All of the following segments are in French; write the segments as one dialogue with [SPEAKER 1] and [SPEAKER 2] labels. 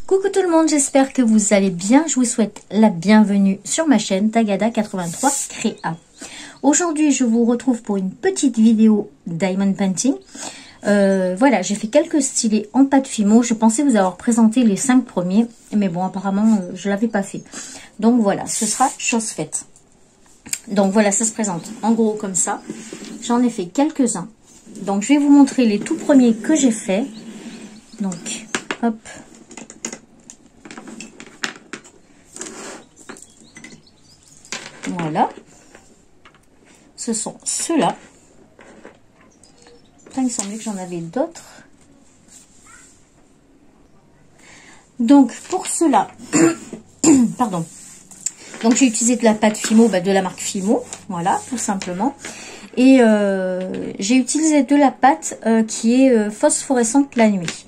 [SPEAKER 1] Coucou tout le monde, j'espère que vous allez bien. Je vous souhaite la bienvenue sur ma chaîne Tagada83 Créa. Aujourd'hui, je vous retrouve pour une petite vidéo Diamond Painting. Voilà, j'ai fait quelques stylés en pâte Fimo. Je pensais vous avoir présenté les 5 premiers, mais bon, apparemment, je l'avais pas fait. Donc voilà, ce sera chose faite. Donc voilà, ça se présente en gros comme ça. J'en ai fait quelques-uns. Donc je vais vous montrer les tout premiers que j'ai fait. Donc, hop. Voilà. Ce sont ceux-là. Il me semblait que j'en avais d'autres. Donc, pour cela, pardon. Donc, j'ai utilisé de la pâte Fimo, de la marque Fimo. Voilà, tout simplement. Et j'ai utilisé de la pâte qui est phosphorescente la nuit.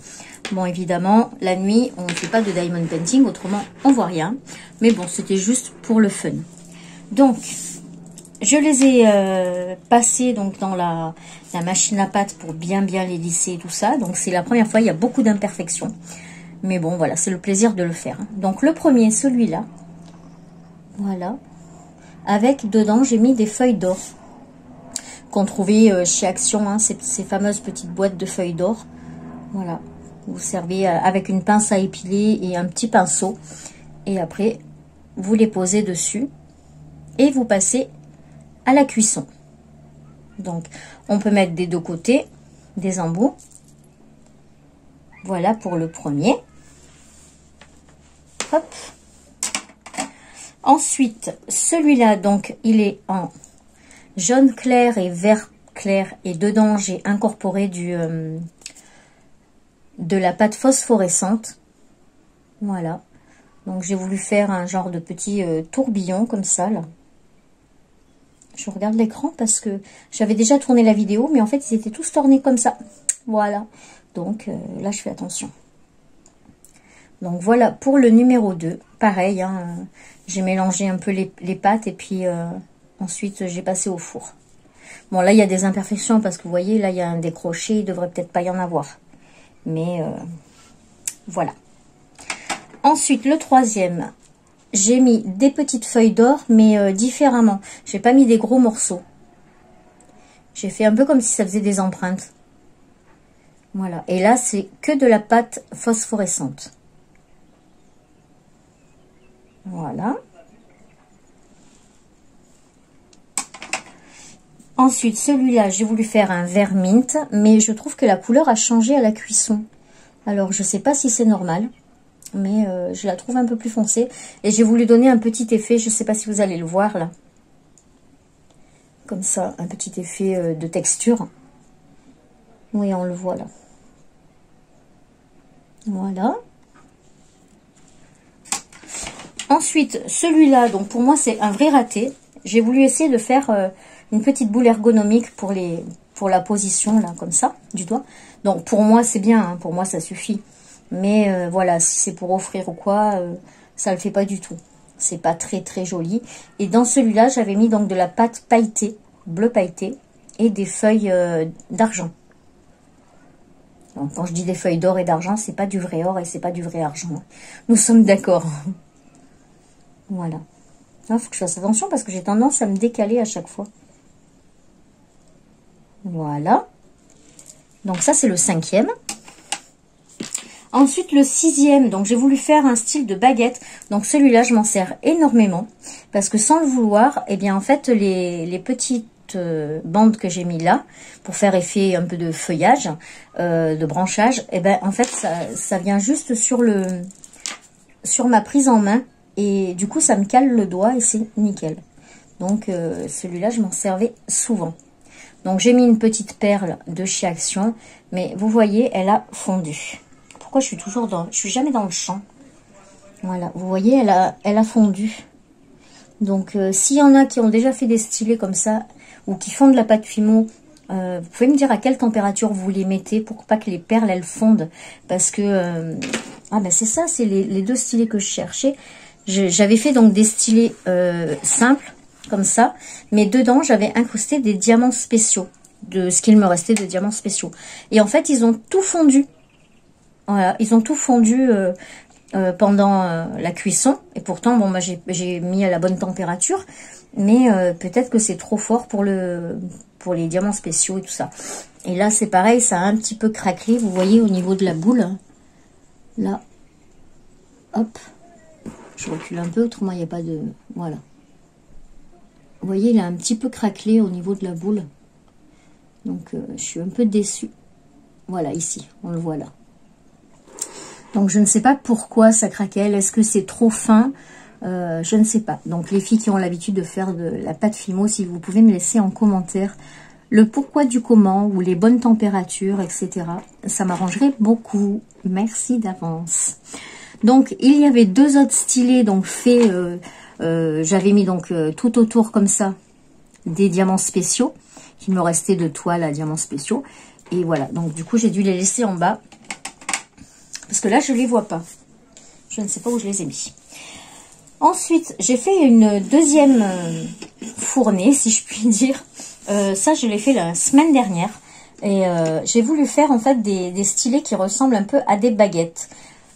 [SPEAKER 1] Bon, évidemment, la nuit, on ne fait pas de diamond painting, autrement, on voit rien. Mais bon, c'était juste pour le fun. Donc, je les ai passés donc, dans la machine à pâte pour bien les lisser et tout ça. Donc, c'est la première fois, il y a beaucoup d'imperfections. Mais bon, voilà, c'est le plaisir de le faire. Donc, le premier, celui-là. Voilà. Avec, dedans, j'ai mis des feuilles d'or. Qu'on trouvait chez Action, hein, ces fameuses petites boîtes de feuilles d'or. Voilà. Vous servez avec une pince à épiler et un petit pinceau. Et après, vous les posez dessus. Et vous passez à la cuisson. Donc, on peut mettre des deux côtés des embouts. Voilà pour le premier. Hop. Ensuite, celui-là, donc, il est en jaune clair et vert clair. Et dedans, j'ai incorporé de la pâte phosphorescente. Voilà. Donc, j'ai voulu faire un genre de petit tourbillon comme ça, là. Je regarde l'écran parce que j'avais déjà tourné la vidéo, mais en fait, ils étaient tous tournés comme ça. Voilà. Donc, là, je fais attention. Donc, voilà pour le numéro 2. Pareil, hein, j'ai mélangé un peu les pâtes et puis ensuite, j'ai passé au four. Bon, là, il y a des imperfections parce que vous voyez, là, il y a un décroché. Il ne devrait peut-être pas y en avoir. Mais voilà. Ensuite, le troisième. J'ai mis des petites feuilles d'or, mais différemment. J'ai pas mis des gros morceaux. J'ai fait un peu comme si ça faisait des empreintes. Voilà. Et là, c'est que de la pâte phosphorescente. Voilà. Ensuite, celui-là, j'ai voulu faire un vert mint, mais je trouve que la couleur a changé à la cuisson. Alors, je sais pas si c'est normal. Mais je la trouve un peu plus foncée. Et j'ai voulu donner un petit effet. Je ne sais pas si vous allez le voir là. Comme ça, un petit effet de texture. Oui, on le voit là. Voilà. Ensuite, celui-là, donc pour moi, c'est un vrai raté. J'ai voulu essayer de faire une petite boule ergonomique pour la position, là, comme ça, du doigt. Donc, pour moi, c'est bien. Hein, pour moi, ça suffit. Mais voilà, si c'est pour offrir ou quoi, ça le fait pas du tout. C'est pas très joli. Et dans celui-là, j'avais mis donc de la pâte pailletée, bleu pailleté, et des feuilles d'argent. Quand je dis des feuilles d'or et d'argent, c'est pas du vrai or et c'est pas du vrai argent. Nous sommes d'accord. Voilà. Il faut que je fasse attention parce que j'ai tendance à me décaler à chaque fois. Voilà. Donc ça, c'est le cinquième. Ensuite, le sixième, donc j'ai voulu faire un style de baguette. Donc celui-là, je m'en sers énormément. Parce que sans le vouloir, eh bien en fait, les petites bandes que j'ai mis là, pour faire effet un peu de feuillage, de branchage, eh bien en fait, ça vient juste sur ma prise en main. Et du coup, ça me cale le doigt et c'est nickel. Donc celui-là, je m'en servais souvent. Donc j'ai mis une petite perle de chez Action. Mais vous voyez, elle a fondu. Pourquoi je suis jamais dans le champ. Voilà, vous voyez, elle a fondu. Donc, s'il y en a qui ont déjà fait des stylés comme ça, ou qui font de la pâte Fimo, vous pouvez me dire à quelle température vous les mettez pour pas que les perles, elles fondent. Parce que, c'est ça, c'est les deux stylés que je cherchais. J'avais fait donc des stylés simples, comme ça, mais dedans, j'avais incrusté des diamants spéciaux, de ce qu'il me restait de diamants spéciaux. Et en fait, ils ont tout fondu. Voilà, ils ont tout fondu pendant la cuisson. Et pourtant, bon, moi j'ai mis à la bonne température. Mais peut-être que c'est trop fort pour les diamants spéciaux et tout ça. Et là, c'est pareil, ça a un petit peu craquelé. Vous voyez au niveau de la boule. Là. Hop. Je recule un peu, autrement il n'y a pas de... Voilà. Vous voyez, il a un petit peu craquelé au niveau de la boule. Donc, je suis un peu déçue. Voilà, ici, on le voit là. Donc, je ne sais pas pourquoi ça craquelle. Est-ce que c'est trop fin? Je ne sais pas. Donc, les filles qui ont l'habitude de faire de la pâte Fimo, si vous pouvez me laisser en commentaire le pourquoi du comment ou les bonnes températures, etc. Ça m'arrangerait beaucoup. Merci d'avance. Donc, il y avait deux autres stylés, donc faits... j'avais mis donc tout autour comme ça des diamants spéciaux qui me restaient de toile à diamants spéciaux, et voilà, donc du coup j'ai dû les laisser en bas parce que là je les vois pas, je ne sais pas où je les ai mis. Ensuite j'ai fait une deuxième fournée, si je puis dire. Ça je l'ai fait la semaine dernière, et j'ai voulu faire en fait des stylés qui ressemblent un peu à des baguettes.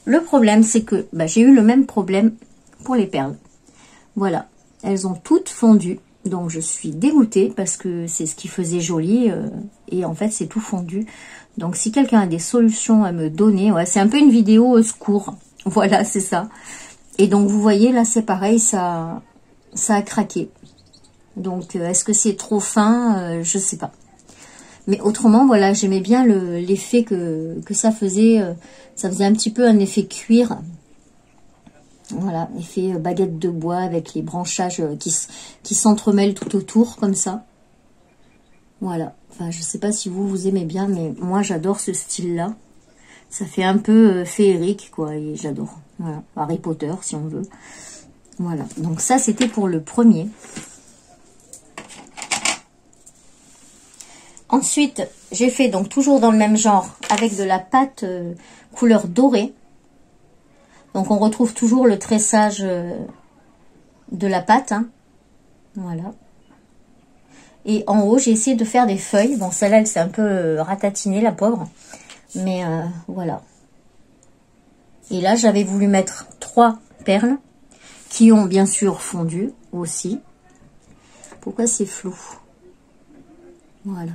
[SPEAKER 1] Le problème c'est que j'ai eu le même problème pour les perles. Voilà, elles ont toutes fondu, donc je suis dégoûtée parce que c'est ce qui faisait joli, et en fait c'est tout fondu. Donc si quelqu'un a des solutions à me donner, ouais, c'est un peu une vidéo secours, voilà, c'est ça. Et donc vous voyez là c'est pareil, ça a craqué. Donc est-ce que c'est trop fin? Je sais pas. Mais autrement voilà, j'aimais bien l'effet que ça faisait un petit peu un effet cuir. Voilà, effet baguette de bois avec les branchages qui s'entremêlent tout autour, comme ça. Voilà, enfin, je sais pas si vous aimez bien, mais moi, j'adore ce style-là. Ça fait un peu féerique, quoi, et j'adore. Voilà, Harry Potter, si on veut. Voilà, donc ça, c'était pour le premier. Ensuite, j'ai fait, donc, toujours dans le même genre, avec de la pâte couleur dorée. Donc, on retrouve toujours le tressage de la pâte. Hein. Voilà. Et en haut, j'ai essayé de faire des feuilles. Bon, celle-là, elle s'est un peu ratatinée, la pauvre. Mais voilà. Et là, j'avais voulu mettre 3 perles qui ont bien sûr fondu aussi. Pourquoi c'est flou? Voilà.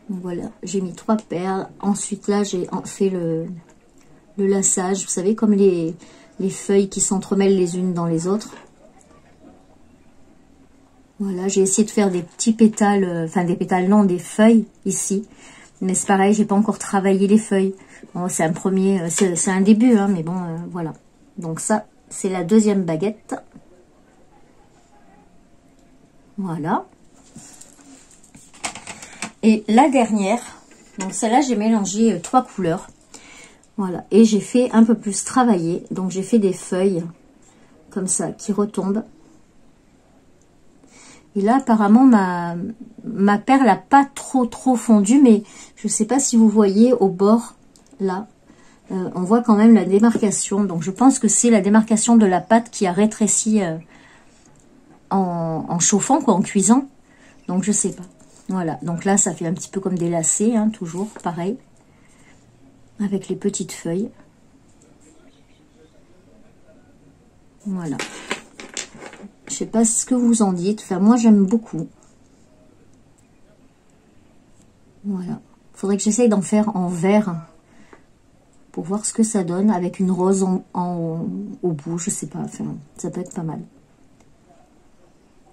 [SPEAKER 1] Voilà, j'ai mis 3 perles. Ensuite, là, j'ai fait le lassage, vous savez, comme les feuilles qui s'entremêlent les unes dans les autres. Voilà, j'ai essayé de faire des petits pétales, enfin des pétales non, des feuilles ici. Mais c'est pareil, j'ai pas encore travaillé les feuilles. Bon, c'est un premier, c'est un début, hein, mais bon, voilà. Donc ça, c'est la deuxième baguette. Voilà. Et la dernière, donc celle-là, j'ai mélangé 3 couleurs. Voilà, et j'ai fait un peu plus travailler. Donc, j'ai fait des feuilles comme ça qui retombent. Et là, apparemment, ma perle n'a pas trop fondu. Mais je ne sais pas si vous voyez au bord, là, on voit quand même la démarcation. Donc, je pense que c'est la démarcation de la pâte qui a rétréci en chauffant, quoi, en cuisant. Donc, je sais pas. Voilà, donc là, ça fait un petit peu comme des lacets, hein, toujours, pareil. Avec les petites feuilles. Voilà. Je sais pas ce que vous en dites. Enfin, moi, j'aime beaucoup. Voilà. Faudrait que j'essaye d'en faire en vert pour voir ce que ça donne avec une rose au bout. Je sais pas. Enfin, ça peut être pas mal.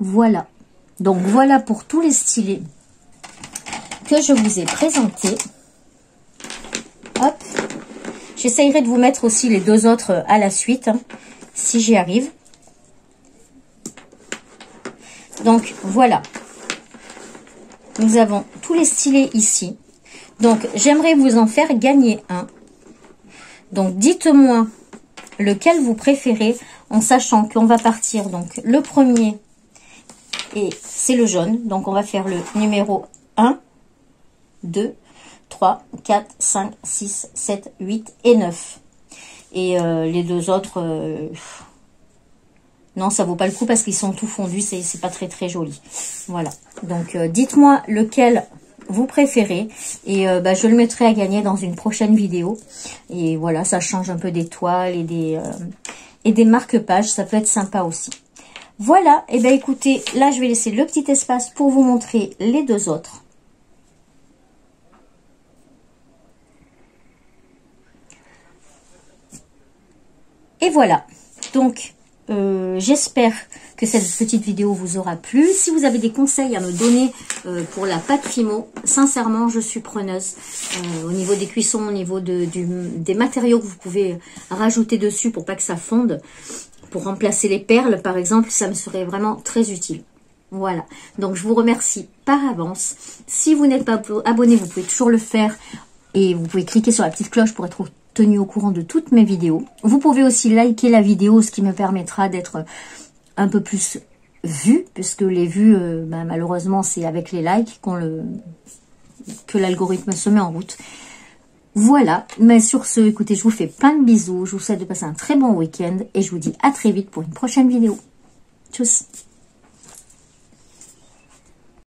[SPEAKER 1] Voilà. Donc, voilà pour tous les stylés que je vous ai présentés. Hop. J'essayerai de vous mettre aussi les 2 autres à la suite, hein, si j'y arrive. Donc, voilà. Nous avons tous les stylés ici. Donc, j'aimerais vous en faire gagner un. Donc, dites-moi lequel vous préférez, en sachant qu'on va partir. Donc, le premier, et c'est le jaune. Donc, on va faire le numéro 1, 2, 3, 4, 5, 6, 7, 8 et 9. Et les 2 autres, non, ça vaut pas le coup parce qu'ils sont tout fondus, c'est pas très joli. Voilà. Donc, dites-moi lequel vous préférez. Et je le mettrai à gagner dans une prochaine vidéo. Et voilà, ça change un peu des toiles et des marque-pages. Ça peut être sympa aussi. Voilà, et écoutez, là je vais laisser le petit espace pour vous montrer les deux autres. Et voilà, donc j'espère que cette petite vidéo vous aura plu. Si vous avez des conseils à me donner pour la pâte Fimo, sincèrement je suis preneuse. Au niveau des cuissons, au niveau des matériaux que vous pouvez rajouter dessus pour pas que ça fonde, pour remplacer les perles par exemple, ça me serait vraiment très utile. Voilà, donc je vous remercie par avance. Si vous n'êtes pas abonné, vous pouvez toujours le faire. Et vous pouvez cliquer sur la petite cloche pour être tenu au courant de toutes mes vidéos. Vous pouvez aussi liker la vidéo, ce qui me permettra d'être un peu plus vue, puisque les vues, malheureusement, c'est avec les likes que l'algorithme se met en route. Voilà, mais sur ce, écoutez, je vous fais plein de bisous. Je vous souhaite de passer un très bon week-end et je vous dis à très vite pour une prochaine vidéo. Tchuss!